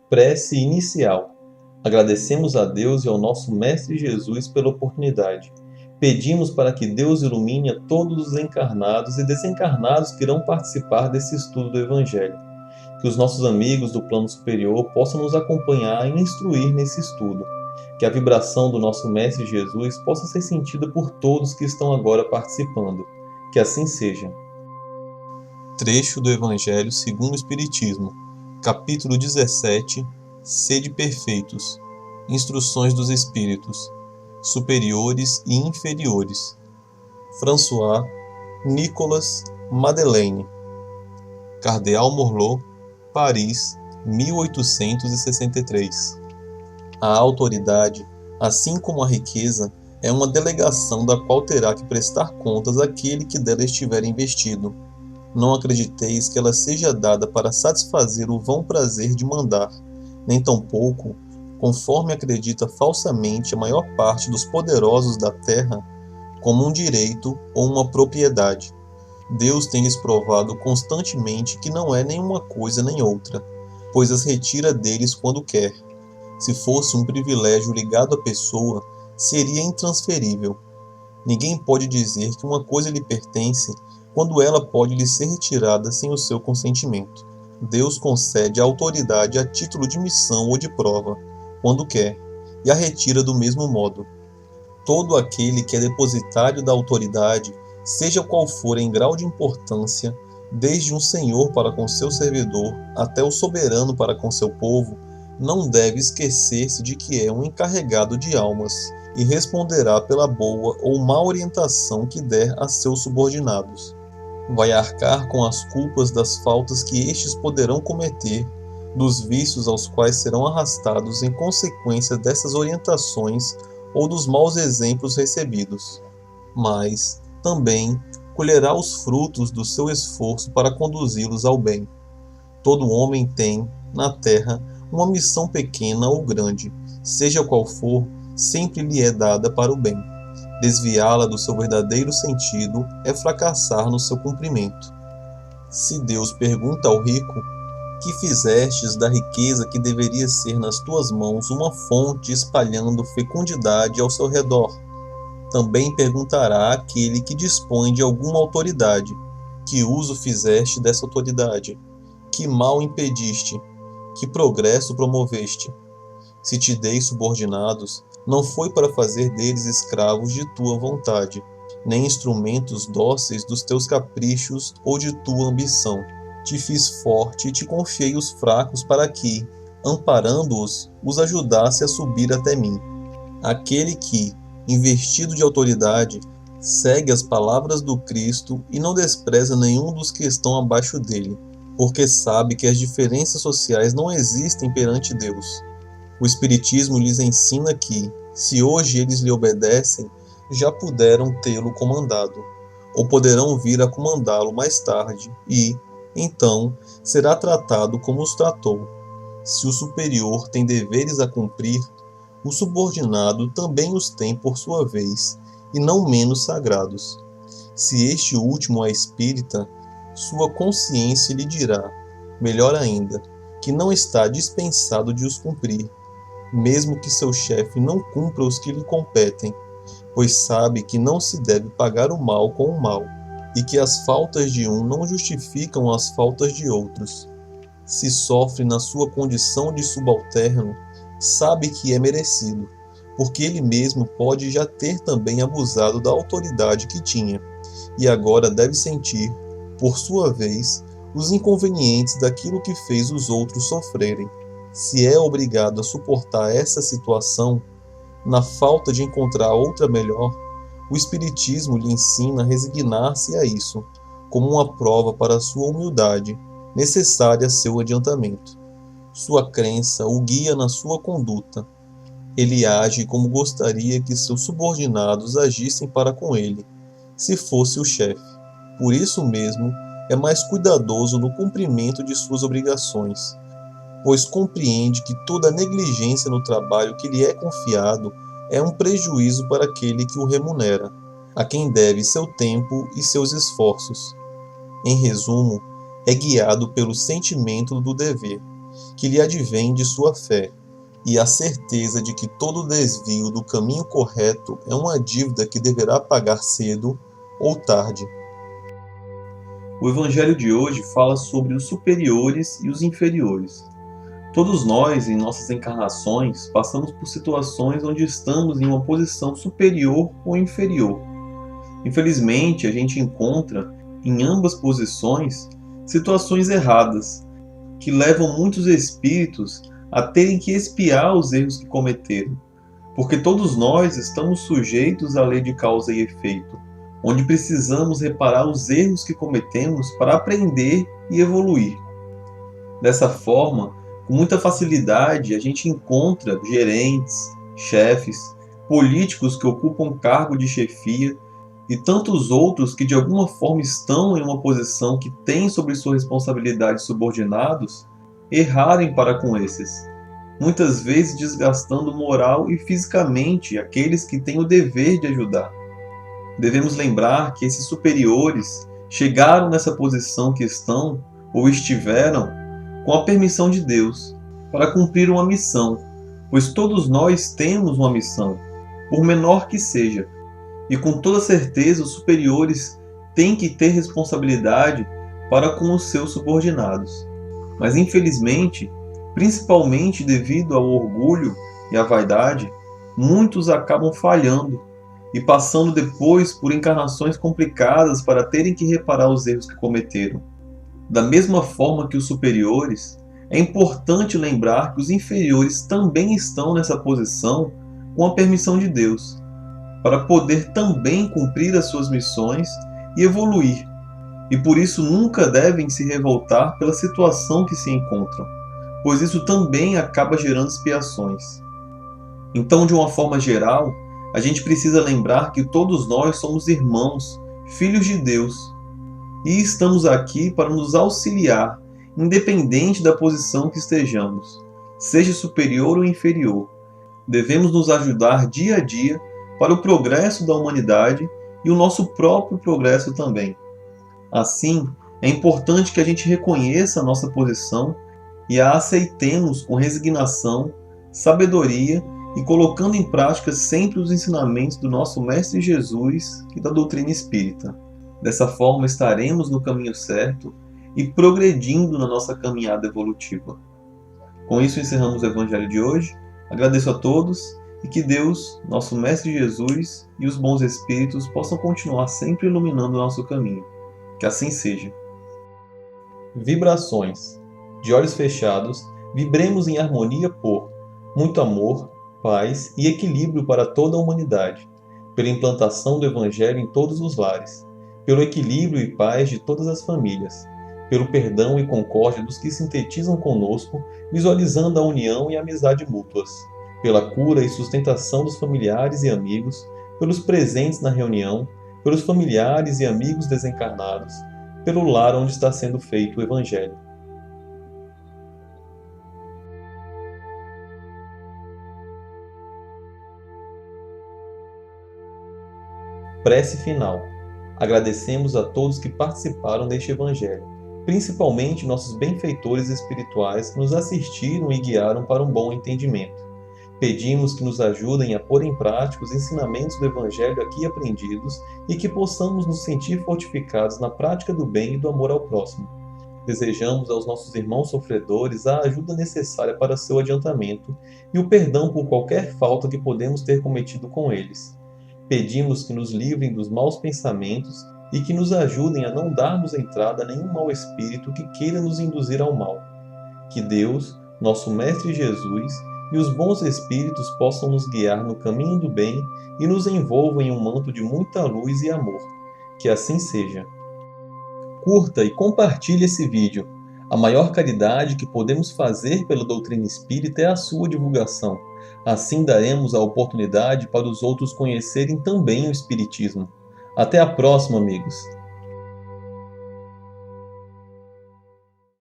Prece inicial. Agradecemos a Deus e ao nosso Mestre Jesus pela oportunidade. Pedimos para que Deus ilumine a todos os encarnados e desencarnados que irão participar desse estudo do Evangelho. Que os nossos amigos do plano superior possam nos acompanhar e instruir nesse estudo. Que a vibração do nosso Mestre Jesus possa ser sentida por todos que estão agora participando. Que assim seja. Trecho do Evangelho segundo o Espiritismo, capítulo 17, Sede perfeitos. Instruções dos Espíritos, superiores e inferiores. François Nicolas Madeleine. Cardeal Morlot, Paris, 1863. A autoridade, assim como a riqueza, é uma delegação da qual terá que prestar contas aquele que dela estiver investido. Não acrediteis que ela seja dada para satisfazer o vão prazer de mandar, nem tampouco, conforme acredita falsamente a maior parte dos poderosos da terra, como um direito ou uma propriedade. Deus tem-lhes provado constantemente que não é nenhuma coisa nem outra, pois as retira deles quando quer. Se fosse um privilégio ligado à pessoa, seria intransferível. Ninguém pode dizer que uma coisa lhe pertence quando ela pode lhe ser retirada sem o seu consentimento. Deus concede a autoridade a título de missão ou de prova, quando quer, e a retira do mesmo modo. Todo aquele que é depositário da autoridade, seja qual for em grau de importância, desde um senhor para com seu servidor até o soberano para com seu povo, não deve esquecer-se de que é um encarregado de almas e responderá pela boa ou má orientação que der a seus subordinados. Vai arcar com as culpas das faltas que estes poderão cometer, dos vícios aos quais serão arrastados em consequência dessas orientações ou dos maus exemplos recebidos. Mas, também, colherá os frutos do seu esforço para conduzi-los ao bem. Todo homem tem, na terra, uma missão pequena ou grande, seja qual for, sempre lhe é dada para o bem. Desviá-la do seu verdadeiro sentido é fracassar no seu cumprimento. Se Deus pergunta ao rico: que fizestes da riqueza que deveria ser nas tuas mãos uma fonte espalhando fecundidade ao seu redor? Também perguntará àquele que dispõe de alguma autoridade: que uso fizeste dessa autoridade? Que mal impediste? Que progresso promoveste? Se te dei subordinados, não foi para fazer deles escravos de tua vontade, nem instrumentos dóceis dos teus caprichos ou de tua ambição. Te fiz forte e te confiei os fracos para que, amparando-os, os ajudasse a subir até mim. Aquele que, investido de autoridade, segue as palavras do Cristo e não despreza nenhum dos que estão abaixo dele, porque sabe que as diferenças sociais não existem perante Deus. O Espiritismo lhes ensina que, se hoje eles lhe obedecem, já puderam tê-lo comandado, ou poderão vir a comandá-lo mais tarde, e, então, será tratado como os tratou. Se o superior tem deveres a cumprir, o subordinado também os tem por sua vez, e não menos sagrados. Se este último é espírita, sua consciência lhe dirá, melhor ainda, que não está dispensado de os cumprir, mesmo que seu chefe não cumpra os que lhe competem, pois sabe que não se deve pagar o mal com o mal, e que as faltas de um não justificam as faltas de outros. Se sofre na sua condição de subalterno, sabe que é merecido, porque ele mesmo pode já ter também abusado da autoridade que tinha, e agora deve sentir, por sua vez, os inconvenientes daquilo que fez os outros sofrerem. Se é obrigado a suportar essa situação, na falta de encontrar outra melhor, o Espiritismo lhe ensina a resignar-se a isso, como uma prova para a sua humildade, necessária a seu adiantamento. Sua crença o guia na sua conduta. Ele age como gostaria que seus subordinados agissem para com ele, se fosse o chefe. Por isso mesmo, é mais cuidadoso no cumprimento de suas obrigações, pois compreende que toda negligência no trabalho que lhe é confiado é um prejuízo para aquele que o remunera, a quem deve seu tempo e seus esforços. Em resumo, é guiado pelo sentimento do dever, que lhe advém de sua fé, e a certeza de que todo desvio do caminho correto é uma dívida que deverá pagar cedo ou tarde. O Evangelho de hoje fala sobre os superiores e os inferiores. Todos nós, em nossas encarnações, passamos por situações onde estamos em uma posição superior ou inferior. Infelizmente, a gente encontra, em ambas posições, situações erradas, que levam muitos espíritos a terem que expiar os erros que cometeram, porque todos nós estamos sujeitos à lei de causa e efeito, onde precisamos reparar os erros que cometemos para aprender e evoluir. Dessa forma, com muita facilidade, a gente encontra gerentes, chefes, políticos que ocupam cargo de chefia e tantos outros que de alguma forma estão em uma posição que tem sobre sua responsabilidade subordinados, errarem para com esses, muitas vezes desgastando moral e fisicamente aqueles que têm o dever de ajudar. Devemos lembrar que esses superiores chegaram nessa posição que estão ou estiveram com a permissão de Deus para cumprir uma missão, pois todos nós temos uma missão, por menor que seja, e com toda certeza os superiores têm que ter responsabilidade para com os seus subordinados. Mas infelizmente, principalmente devido ao orgulho e à vaidade, muitos acabam falhando e passando depois por encarnações complicadas para terem que reparar os erros que cometeram. Da mesma forma que os superiores, é importante lembrar que os inferiores também estão nessa posição com a permissão de Deus, para poder também cumprir as suas missões e evoluir, e por isso nunca devem se revoltar pela situação que se encontram, pois isso também acaba gerando expiações. Então, de uma forma geral, a gente precisa lembrar que todos nós somos irmãos, filhos de Deus, e estamos aqui para nos auxiliar, independente da posição que estejamos, seja superior ou inferior. Devemos nos ajudar dia a dia para o progresso da humanidade e o nosso próprio progresso também. Assim, é importante que a gente reconheça a nossa posição e a aceitemos com resignação, sabedoria e colocando em prática sempre os ensinamentos do nosso Mestre Jesus e da doutrina espírita. Dessa forma estaremos no caminho certo e progredindo na nossa caminhada evolutiva. Com isso encerramos o Evangelho de hoje. Agradeço a todos e que Deus, nosso Mestre Jesus e os bons espíritos possam continuar sempre iluminando o nosso caminho. Que assim seja. Vibrações. De olhos fechados, vibremos em harmonia por muito amor, paz e equilíbrio para toda a humanidade, pela implantação do Evangelho em todos os lares, pelo equilíbrio e paz de todas as famílias, pelo perdão e concórdia dos que sintetizam conosco, visualizando a união e a amizade mútuas, pela cura e sustentação dos familiares e amigos, pelos presentes na reunião, pelos familiares e amigos desencarnados, pelo lar onde está sendo feito o Evangelho. Prece final. Agradecemos a todos que participaram deste Evangelho, principalmente nossos benfeitores espirituais que nos assistiram e guiaram para um bom entendimento. Pedimos que nos ajudem a pôr em prática os ensinamentos do Evangelho aqui aprendidos e que possamos nos sentir fortificados na prática do bem e do amor ao próximo. Desejamos aos nossos irmãos sofredores a ajuda necessária para seu adiantamento e o perdão por qualquer falta que podemos ter cometido com eles. Pedimos que nos livrem dos maus pensamentos e que nos ajudem a não darmos entrada a nenhum mau espírito que queira nos induzir ao mal. Que Deus, nosso Mestre Jesus, e os bons espíritos possam nos guiar no caminho do bem e nos envolvam em um manto de muita luz e amor. Que assim seja. Curta e compartilhe esse vídeo. A maior caridade que podemos fazer pela doutrina espírita é a sua divulgação. Assim daremos a oportunidade para os outros conhecerem também o Espiritismo. Até a próxima, amigos!